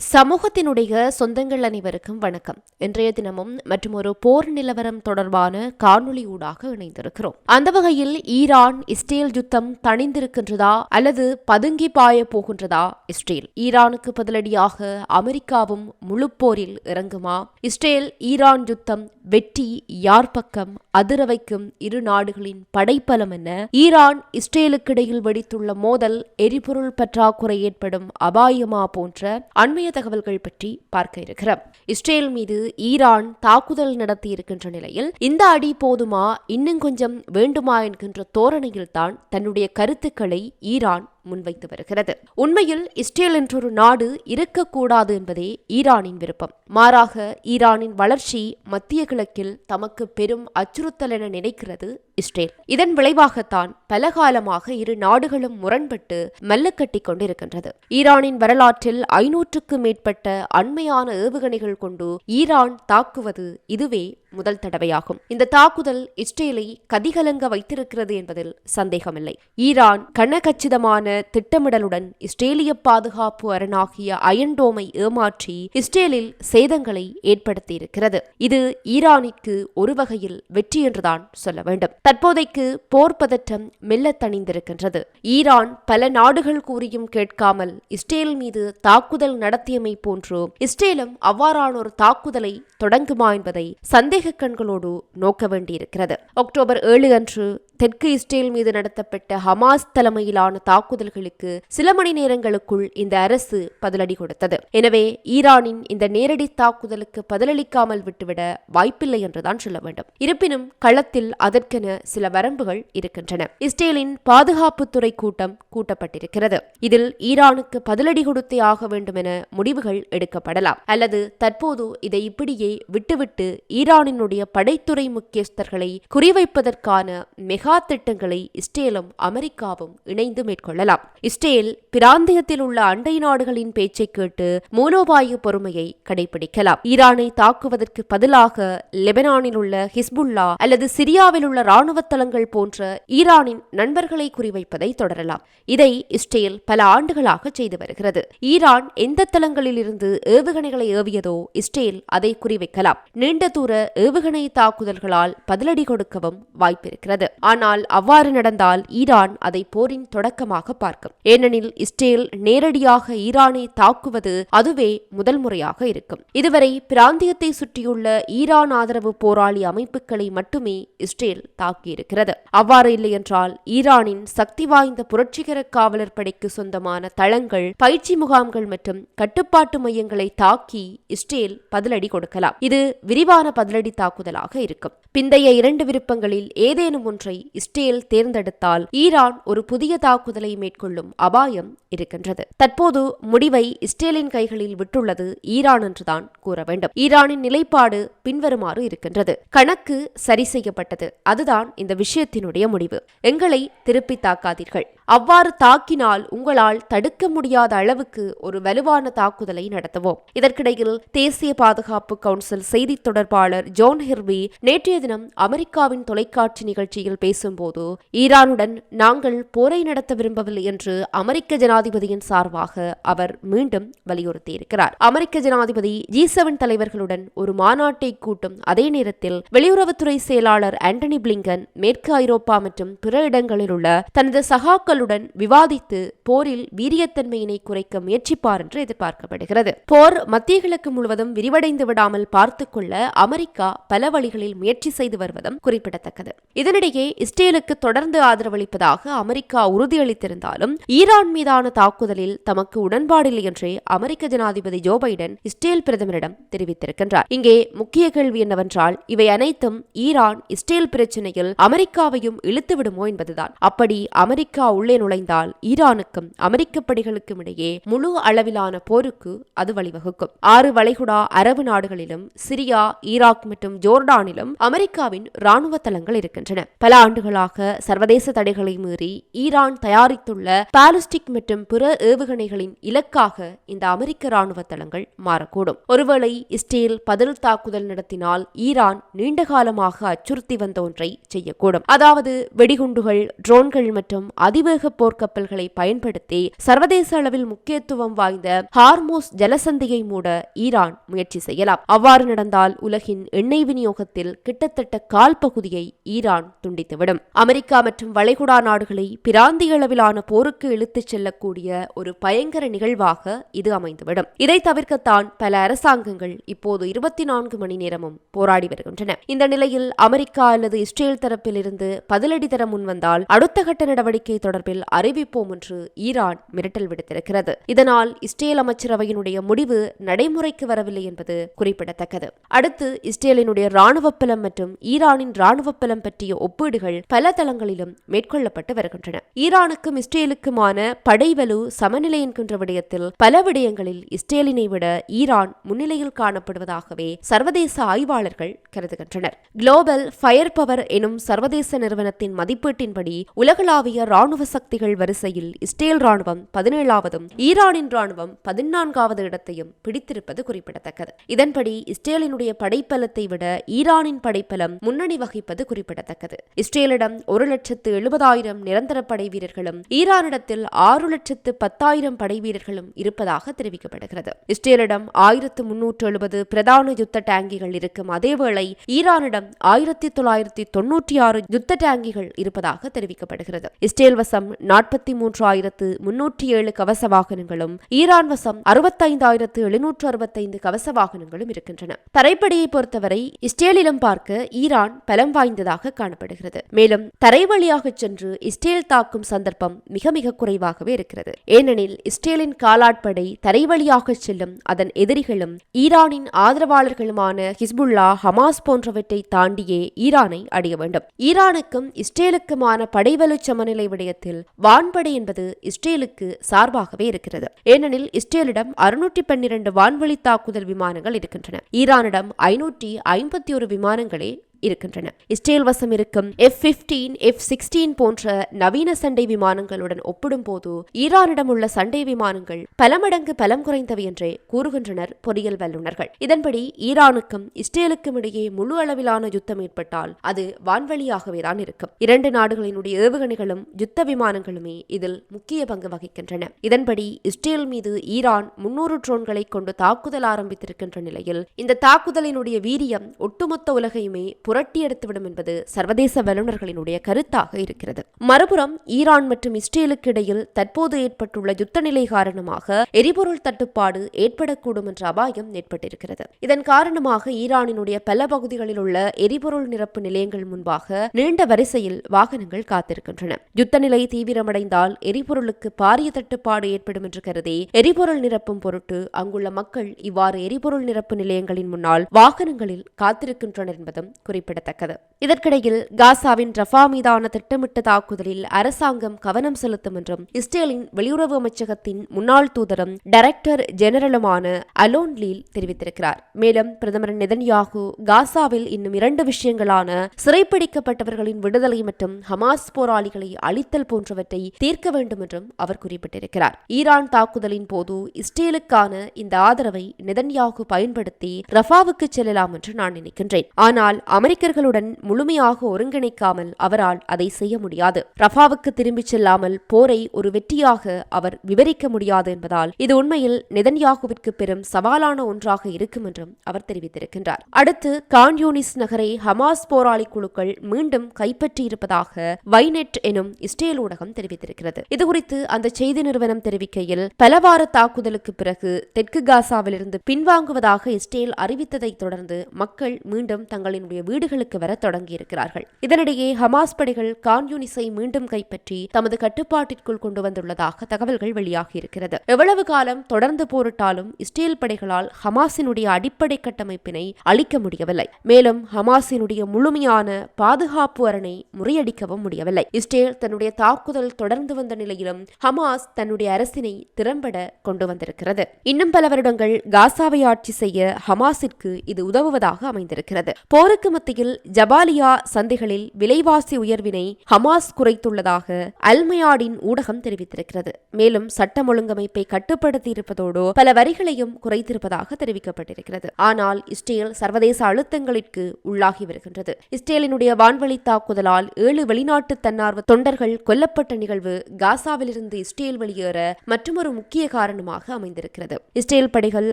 சமூகத்தினுடைய சொந்தங்கள் அனைவருக்கும் வணக்கம். இன்றைய தினமும் மற்றும் ஒரு போர் நிலவரம் தொடர்பான காணொளி ஊடாக இணைந்திருக்கிறோம். அந்த வகையில் ஈரான் இஸ்ரேல் யுத்தம் தணிந்திருக்கின்றதா அல்லது பதுங்கி பாய போகின்றதா? இஸ்ரேல் ஈரானுக்கு பதிலடியாக அமெரிக்காவும் முழு போரில் இறங்குமா? இஸ்ரேல் ஈரான் யுத்தம் வெற்றி யார் பக்கம்? அதிர வைக்கும் இரு நாடுகளின் படைப்பலம் என்ன? ஈரான் இஸ்ரேலுக்கு இடையில் வெடித்துள்ள மோதல் எரிபொருள் பற்றாக்குறை ஏற்படும் அபாயமா போன்ற அண்மைய தகவல்கள் பற்றி பார்க்க இருக்கிறோம். இஸ்ரேல் மீது ஈரான் தாக்குதல் நடத்தி இருக்கின்ற நிலையில் இந்த அடி போதுமா, இன்னும் கொஞ்சம் வேண்டுமா என்கின்ற தோரணையில் தான் தன்னுடைய கருத்துக்களை ஈரான் முன்வைத்து வருகிறது. உண்மையில் இஸ்ரேல் என்றொரு நாடு இருக்கக்கூடாது என்பதே ஈரானின் விருப்பம். மாறாக ஈரானின் வளர்ச்சி மத்திய கிழக்கில் தமக்கு பெரும் அச்சுறுத்தல் என நினைக்கிறது இஸ்ரேல். இதன் விளைவாகத்தான் பல காலமாக இரு நாடுகளும் முரண்பட்டு மல்லுக்கட்டி கொண்டிருக்கின்றது. ஈரானின் வரலாற்றில் 500க்கும் மேற்பட்ட அண்மையான ஏவுகணைகள் கொண்டு ஈரான் தாக்குவது இதுவே முதல் தடவையாகும். இந்த தாக்குதல் இஸ்ரேலை கதிகலங்க வைத்திருக்கிறது என்பதில் சந்தேகமில்லை. ஈரான் கனகச்சிதமான திட்டமிடலுடன் இஸ்ரேலிய பாதுகாப்பு அரணாகிய அயன்டோமை ஏமாற்றி இஸ்ரேலில் சேதங்களை ஏற்படுத்தியிருக்கிறது. இது ஈரானிற்கு ஒரு வகையில் வெற்றி என்றுதான் சொல்ல வேண்டும். தற்போதைக்கு போர் பதற்றம் மெல்ல தணிந்திருக்கின்றது. ஈரான் பல நாடுகள் கூறியும் கேட்காமல் இஸ்ரேல் மீது தாக்குதல் நடத்தியமை போன்று இஸ்ரேலும் அவ்வாறான ஒரு தாக்குதலை தொடங்குமா என்பதை சந்தேக கண்களோடு நோக்க வேண்டியிருக்கிறது. அக்டோபர் 7 அன்று தெற்கு இஸ்ரேல் மீது நடத்தப்பட்ட ஹமாஸ் தலைமையிலான தாக்குதல்களுக்கு சில மணி நேரங்களுக்குள் இந்த அரசு பதிலடி கொடுத்தது. எனவே ஈரானின் இந்த நேரடி தாக்குதலுக்கு பதிலளிக்காமல் விட்டுவிட வாய்ப்பில்லை என்றுதான் சொல்ல வேண்டும். இருப்பினும் களத்தில் அதற்கென சில வரம்புகள் இருக்கின்றன. இஸ்ரேலின் பாதுகாப்புத்துறை கூட்டம் கூட்டப்பட்டிருக்கிறது. இதில் ஈரானுக்கு பதிலடி கொடுத்தே ஆக வேண்டும் என முடிவுகள் எடுக்கப்படலாம். அல்லது தற்போது இதை இப்படியே விட்டுவிட்டு ஈரானினுடைய படைத்துறை முக்கியஸ்தர்களை குறிவைப்பதற்கான மெகா திட்டங்களை இஸ்ரேலும் அமெரிக்காவும் இணைந்து மேற்கொள்ளலாம். இஸ்ரேல் பிராந்தியத்தில் உள்ள அண்டை நாடுகளின் பேச்சை கேட்டு மூலோபாய பொறுமையை கடைபிடிக்கலாம். ஈரானை தாக்குவதற்கு பதிலாக லெபனானில் உள்ள ஹிஸ்புல்லா அல்லது சிரியாவில் உள்ள இராணுவ தளங்கள் போன்ற ஈரானின் நண்பர்களை குறிவைப்பதை தொடரலாம். இதை இஸ்ரேல் பல ஆண்டுகளாக செய்து வருகிறது. ஈரான் எந்த தளங்களில் இருந்து ஏவுகணைகளை ஏவியதோ இஸ்ரேல் அதை குறிவைக்கலாம். நீண்ட தூர ஏவுகணை தாக்குதல்களால் பதிலடி கொடுக்கவும் வாய்ப்பிருக்கிறது. ஆனால் அவ்வாறு நடந்தால் ஈரான் அதை போரின் தொடக்கமாக பார்க்கும். ஏனெனில் இஸ்ரேல் நேரடியாக ஈரானை தாக்குவது அதுவே முதல் முறையாக இருக்கும். இதுவரை பிராந்தியத்தை சுற்றியுள்ள ஈரான் ஆதரவு போராளி அமைப்புகளை மட்டுமே இஸ்ரேல் தாக்கியிருக்கிறது. அவ்வாறு இல்லை என்றால் ஈரானின் சக்தி வாய்ந்த புரட்சிகர காவலர் படைக்கு சொந்தமான தளங்கள், பயிற்சி முகாம்கள் மற்றும் கட்டுப்பாட்டு மையங்களை தாக்கி இஸ்ரேல் பதிலடி கொடுக்கலாம். இது விரிவான பதிலடி தாக்குதலாக இருக்கும். பிந்தைய 2 விருப்பங்களில் ஏதேனும் ஒன்றை இஸ்ரேல் தேர்ந்தெடுத்தால் ஈரான் ஒரு புதிய தாக்குதலை மேற்கொள்ளும் அபாயம் இருக்கின்றது. தற்போது முடிவை இஸ்ரேலின் கைகளில் விட்டுள்ளது ஈரான் என்றுதான் கூற வேண்டும். ஈரானின் நிலைப்பாடு பின்வருமாறு இருக்கின்றது. கணக்கு சரி செய்யப்பட்டது. அதுதான் இந்த விஷயத்தினுடைய முடிவு. எங்களை திருப்பி தாக்காதீர்கள். அவ்வாறு தாக்கினால் உங்களால் தடுக்க முடியாத அளவுக்கு ஒரு வலுவான தாக்குதலை நடத்துவோம். இதற்கிடையில் தேசிய பாதுகாப்பு கவுன்சில் செய்தி தொடர்பாளர் ஜான் ஹிர்பி நேற்றைய தினம் அமெரிக்காவின் தொலைக்காட்சி நிகழ்ச்சியில் பேசும்போது ஈரானுடன் நாங்கள் போரை நடத்த விரும்பவில்லை என்று அமெரிக்க ஜனாதிபதியின் சார்பாக அவர் மீண்டும் வலியுறுத்தியிருக்கிறார். அமெரிக்க ஜனாதிபதி G7 தலைவர்களுடன் ஒரு மாநாட்டை கூட்டும் அதே நேரத்தில் வெளியுறவுத்துறை செயலாளர் ஆண்டனி பிளிங்கன் மேற்கு ஐரோப்பா மற்றும் பிற இடங்களில் உள்ள தனது சகாக்களுடன் விவாதித்து போரில் வீரியத்தன்மையினை குறைக்க முயற்சிப்பார் என்று எதிர்பார்க்கப்படுகிறது. போர் மத்திய கிழக்கு முழுவதும் விரிவடைந்து விடாமல் பார்த்துக் கொள்ள அமெரிக்கா பல வழிகளில் முயற்சி செய்து வருவதும் குறிப்பிடத்தக்கது. இதனிடையே இஸ்ரேலுக்கு தொடர்ந்து ஆதரவளிப்பதாக அமெரிக்கா உறுதியளித்திருந்தாலும் ஈரான் மீதான தாக்குதலில் தமக்கு உடன்பாடில்லை என்றே அமெரிக்க ஜனாதிபதி ஜோ பைடன் இஸ்ரேல் பிரதமரிடம் தெரிவித்திருக்கின்றார். இங்கே முக்கிய கேள்வி என்னவென்றால் இவை அனைத்தும் ஈரான் இஸ்ரேல் பிரச்சினையில் அமெரிக்காவையும் இழுத்து விடுமோ என்பதுதான். அப்படி அமெரிக்கா உள்ளே நுழைந்தால் ஈரானுக்கும் அமெரிக்க படைகளுக்கும் இடையே முழு அளவிலான போருக்கு அது வழிவகுக்கும். 6 வளைகுடா அரபு நாடுகளிலும் சிரியா, ஈராக் மற்றும் ஜோர்டானிலும் அமெரிக்காவின் இராணுவ தளங்கள் இருக்கின்றன. பல ஆண்டுகளாக சர்வதேச தடைகளை மீறி ஈரான் தயாரித்துள்ள பாலிஸ்டிக் மற்றும் பிற ஏவுகணைகளின் இலக்காக இந்த அமெரிக்க இராணுவ தளங்கள் மாறக்கூடும். ஒருவேளை இஸ்ரேல் பதில் தாக்குதல் நடத்தினால் ஈரான் நீண்ட காலமாக அச்சுறுத்தி வந்த ஒன்றை செய்யக்கூடும். அதாவது வெடிகுண்டுகள், ட்ரோன்கள் மற்றும் அதிவேக அதிவேக போர்க்கப்பல்களை பயன்படுத்தி சர்வதேச அளவில் முக்கியத்துவம் வாய்ந்த ஹார்மோஸ் ஜலசந்தியை மூட ஈரான் முயற்சி செய்யலாம். அவ்வாறு நடந்தால் உலகின் எண்ணெய் விநியோகத்தில் கிட்டத்தட்ட கால் பகுதியை ஈரான் துண்டித்துவிடும். அமெரிக்கா மற்றும் வளைகுடா நாடுகளை பிராந்திய அளவிலான போருக்கு இழுத்துச் செல்லக்கூடிய ஒரு பயங்கர நிகழ்வாக இது அமைந்துவிடும். இதை தவிர்க்கத்தான் பல அரசாங்கங்கள் இப்போது 24 மணி நேரமும் போராடி வருகின்றன. இந்த நிலையில் அமெரிக்கா அல்லது இஸ்ரேல் தரப்பில் இருந்து பதிலடி தர முன்வந்தால் அடுத்த கட்ட நடவடிக்கை தொடர்பில் அறிவிப்போம் என்று ஈரான் மிரட்டல் விடுத்திருக்கிறது. இதனால் இஸ்ரேல் அமைச்சரவையினுடைய முடிவு நடைமுறைக்கு வரவில்லை என்பது குறிப்பிடத்தக்கது. அடுத்து இஸ்ரேலினுடைய ராணுவ பலம் மற்றும் ஈரானின் ராணுவ பலம் பற்றிய ஒப்பீடுகள் பல தளங்களிலும் மேற்கொள்ளப்பட்டு வருகின்றன. ஈரானுக்கும் இஸ்ரேலுக்குமான படைவலு சமநிலை என்கின்ற விடயத்தில் பல விடயங்களில் இஸ்ரேலினை விட ஈரான் முன்னிலையில் காணப்படுவதாகவே சர்வதேச ஆய்வாளர்கள் கருதுகின்றனர். குளோபல் ஃபயர் பவர் எனும் சர்வதேச நிறுவனத்தின் மதிப்பீட்டின்படி உலகளாவிய ராணுவ சக்திகள் வரிசையில் இஸ்ரேல் ராணுவம் 17வதும் ஈரானின் ராணுவம் 14வது இடத்தையும் பிடித்திருப்பது குறிப்பிடத்தக்கது. இதன்படி இஸ்ரேலினுடைய படைப்பலத்தை விட ஈரானின் படைப்பலம் முன்னணி வகிப்பது குறிப்பிடத்தக்கது. இஸ்ரேலிடம் 1,70,000 நிரந்தர படை வீரர்களும் ஈரானிடத்தில் 6,10,000 படை வீரர்களும் இருப்பதாக தெரிவிக்கப்படுகிறது. இஸ்ரேலிடம் 1,370 பிரதான யுத்த டேங்கிகள் இருக்கும் அதேவேளை ஈரானிடம் 1,996 யுத்த டேங்கிகள் இருப்பதாக தெரிவிக்கப்படுகிறது. இஸ்ரேல் வசம் 43,307 கவச வாகனங்களும் ஈரான் வசம் 65,765 கவச வாகனங்களும் இருக்கின்றன. தரைப்படையை பொறுத்தவரை இஸ்ரேலிடம் பார்க்க ஈரான் பலம் வாய்ந்ததாக காணப்படுகிறது. மேலும் தரை வழியாக சென்று இஸ்ரேல் தாக்கும் சந்தர்ப்பம் மிக மிக குறைவாகவே இருக்கிறது. ஏனெனில் இஸ்ரேலின் காலாட்படை தரை வழியாக செல்லும் அதன் எதிரிகளும் ஈரானின் ஆதரவாளர்களுமான ஹிஸ்புல்லா, ஹமாஸ் போன்றவற்றை தாண்டியே ஈரானை அடைய வேண்டும். ஈரானுக்கும் இஸ்ரேலுக்குமான படைவலு சமநிலை விடயத்தில் வான்படை என்பது இஸ்ரேலுக்கு சார்பாகவே இருக்கிறது. ஏனெனில் இஸ்ரேலிடம் 612 வான்வழி தாக்குதல் விமானங்கள் இருக்கின்றன. ஈரானிடம் 551 விமானங்களே இருக்கின்றன. இஸ்ரேல் வசம் இருக்கும் F-15, F-16 போன்ற நவீன சண்டை விமானங்களுடன் ஒப்பிடும்போது ஈரானிடம் உள்ள சண்டை விமானங்கள் பல மடங்கு பலம் குறைந்தவை என்றே கூறுகின்றனர் பொறியியல் வல்லுநர்கள். இதன்படி ஈரானுக்கும் இஸ்ரேலுக்கும் இடையே முழு அளவிலான யுத்தம் ஏற்பட்டால் அது வான்வழியாகவே தான் இருக்கும். இரண்டு நாடுகளினுடைய ஏவுகணைகளும் யுத்த விமானங்களுமே இதில் முக்கிய பங்கு வகிக்கின்றன. இதன்படி இஸ்ரேல் மீது ஈரான் 300 ட்ரோன்களை கொண்டு தாக்குதல் ஆரம்பித்திருக்கின்ற நிலையில் இந்த தாக்குதலினுடைய வீரியம் ஒட்டுமொத்த உலகையுமே புரட்டி எடுத்துவிடும் என்பது சர்வதேச வல்லுநர்களினுடைய கருத்தாக இருக்கிறது. மறுபுறம் ஈரான் மற்றும் இஸ்ரேலுக்கு இடையில் தற்போது ஏற்பட்டுள்ள யுத்த நிலை காரணமாக எரிபொருள் தட்டுப்பாடு ஏற்படக்கூடும் என்ற அபாயம் ஏற்பட்டிருக்கிறது. இதன் காரணமாக ஈரானினுடைய பல பகுதிகளில் உள்ள எரிபொருள் நிரப்பு நிலையங்கள் முன்பாக நீண்ட வரிசையில் வாகனங்கள் காத்திருக்கின்றன. யுத்த நிலை தீவிரமடைந்தால் எரிபொருளுக்கு பாரிய தட்டுப்பாடு ஏற்படும் என்று கருதி எரிபொருள் நிரப்பும் பொருட்டு அங்குள்ள மக்கள் இவ்வாறு எரிபொருள் நிரப்பு நிலையங்களின் முன்னால் வாகனங்களில் காத்திருக்கின்றனர் என்பதும் குறிப்பிடத்தக்கது. இதற்கிடையில் காசாவின் ரஃபா மீதான திட்டமிட்ட தாக்குதலில் அரசாங்கம் கவனம் செலுத்தும் என்றும் இஸ்ரேலின் வெளியுறவு அமைச்சகத்தின் முன்னாள் தூதரும் டைரக்டர் ஜெனரலுமான அலோன் லீல் தெரிவித்திருக்கிறார். மேலும் பிரதமர் நெதன்யாகு காசாவில் இன்னும் 2 விஷயங்களான சிறைப்பிடிக்கப்பட்டவர்களின் விடுதலை மற்றும் ஹமாஸ் போராளிகளை அழித்தல் போன்றவற்றை தீர்க்க வேண்டும் என்றும் அவர் குறிப்பிட்டிருக்கிறார். ஈரான் தாக்குதலின் போது இஸ்ரேலுக்கான இந்த ஆதரவை நெதன்யாகு பயன்படுத்தி ரஃபாவுக்கு செல்லலாம் என்று நான் நினைக்கின்றேன். ஆனால் அமெரிக்கர்களுடன் முழுமையாக ஒருங்கிணைக்காமல் அவரால் அதை செய்ய முடியாது. ரஃபாவுக்கு திரும்பிச் செல்லாமல் போரை ஒரு வெற்றியாக அவர் விவரிக்க முடியாது என்பதால் இது உண்மையில் நெதன்யாகுவிற்கு பெரும் சவாலான ஒன்றாக இருக்கும் என்றும் அவர் தெரிவித்திருக்கின்றார். அடுத்து கான் யூனிஸ் நகரை ஹமாஸ் போராளி குழுக்கள் மீண்டும் கைப்பற்றியிருப்பதாக வைநெட் எனும் இஸ்ரேல் ஊடகம் தெரிவித்திருக்கிறது. இதுகுறித்து அந்த செய்தி நிறுவனம் தெரிவிக்கையில் பலவார தாக்குதலுக்கு பிறகு தெற்கு காசாவிலிருந்து பின்வாங்குவதாக இஸ்ரேல் அறிவித்ததை தொடர்ந்து மக்கள் மீண்டும் தங்களினுடைய வீடுகளுக்கு வர தொடங்கியிருக்கிறார்கள். இதனிடையே ஹமாஸ் படைகள் கான் யூனிஸை மீண்டும் கைப்பற்றி தமது கட்டுப்பாட்டிற்குள் கொண்டு வந்துள்ளதாக தகவல்கள் வெளியாகியிருக்கிறது. எவ்வளவு காலம் தொடர்ந்து போரிட்டாலும் இஸ்ரேல் படைகளால் ஹமாஸினுடைய அடிப்படை கட்டமைப்பினை அழிக்க முடியவில்லை. மேலும் ஹமாஸினுடைய முழுமையான பாதுகாப்பு அரணை முறியடிக்கவும் முடியவில்லை. இஸ்ரேல் தன்னுடைய தாக்குதல் தொடர்ந்து வந்த நிலையிலும் ஹமாஸ் தன்னுடைய அரசினை திறம்பட கொண்டு வந்திருக்கிறது. இன்னும் பல வருடங்கள் காசாவை ஆட்சி செய்ய ஹமாஸிற்கு இது உதவுவதாக அமைந்திருக்கிறது. போருக்கு மத்தியில் மத்தியில் ஜபாலியா சந்தைகளில் விலைவாசி உயர்வினை ஹமாஸ் குறைத்துள்ளதாக அல்மயாடின் ஊடகம் தெரிவித்திருக்கிறது. மேலும் சட்டம் ஒழுங்கமைப்பை கட்டுப்படுத்தியிருப்பதோடு பல வரிகளையும் குறைத்திருப்பதாக தெரிவிக்கப்பட்டிருக்கிறது. ஆனால் இஸ்ரேல் சர்வதேச அழுத்தங்களுக்கு உள்ளாகி வருகின்றது. இஸ்ரேலினுடைய வான்வழி தாக்குதலால் 7 வெளிநாட்டு தன்னார்வ தொண்டர்கள் கொல்லப்பட்ட நிகழ்வு காசாவிலிருந்து இஸ்ரேல் வெளியேற மற்றொரு முக்கிய காரணமாக அமைந்திருக்கிறது. இஸ்ரேல் படைகள்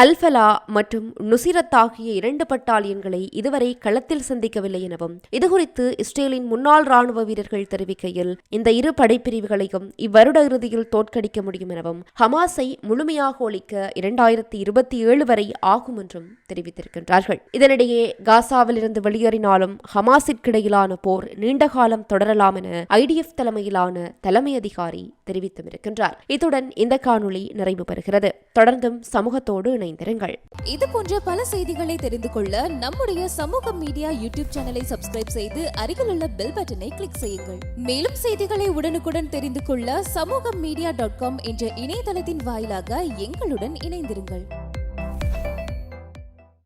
அல்ஃபலா மற்றும் நுசிரத் ஆகிய 2 பட்டாலியன்களை இதுவரை களத்தில் சந்திக்கவில்லை எனவும் இதுகுறித்து இஸ்ரேலின் முன்னாள் ராணுவ வீரர்கள் தெரிவிக்கையில் இந்த 2 படைப்பிரிவுகளையும் இவ்வருட இறுதியில் தோற்கடிக்க முடியும் எனவும் ஹமாஸை முழுமையாக ஒழிக்க 2027 வரை ஆகும் என்றும் தெரிவித்திருக்கின்றார்கள். இதனிடையே காசாவில் இருந்து வெளியேறினாலும் ஹமாஸிற்கிடையிலான போர் நீண்ட காலம் தொடரலாம் என ஐடிஎஃப் தலைமையிலான தலைமை அதிகாரி தெரிவித்தும் இருக்கின்றார். இத்துடன் இந்த காணொளி நிறைவு பெறுகிறது. தொடர்ந்தும் சமூகத்தோடு இணைந்திருங்கள். இது போன்ற பல செய்திகளை தெரிந்து கொள்ள நம்முடைய சமூக மீடியா யூடியூப் சேனலை சப்ஸ்கிரைப் செய்து அருகில் உள்ள பெல் பட்டனை கிளிக் செய்யுங்கள். மேலும் செய்திகளை உடனுக்குடன் தெரிந்து கொள்ள சமூகமீடியா.com என்ற இணையதளத்தின் வாயிலாக எங்களுடன் இணைந்திருங்கள்.